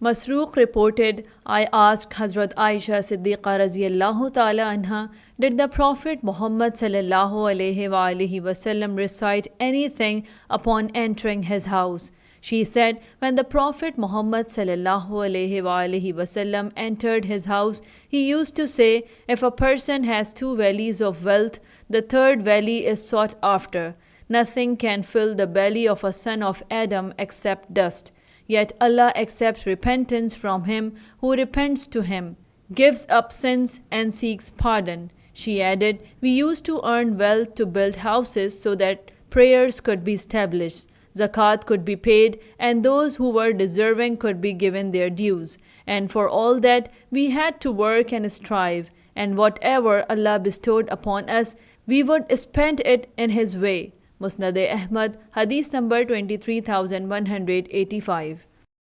Masruq reported, I asked Hazrat Aisha Siddiqa raziyallahu ta'ala anha, did the Prophet Mohammad S.A.W. recite anything upon entering his house? She said, when the Prophet Muhammad S.A.W. entered his house, he used to say, if a person has 2 valleys of wealth, the 3rd valley is sought after. Nothing can fill the belly of a son of Adam except dust. Yet Allah accepts repentance from him who repents to him, gives up sins and seeks pardon. She added, we used to earn wealth to build houses so that prayers could be established, zakat could be paid, and those who were deserving could be given their dues. And for all that, we had to work and strive, and whatever Allah bestowed upon us, we would spend it in His way. Musnad Ahmad Hadith number 23185.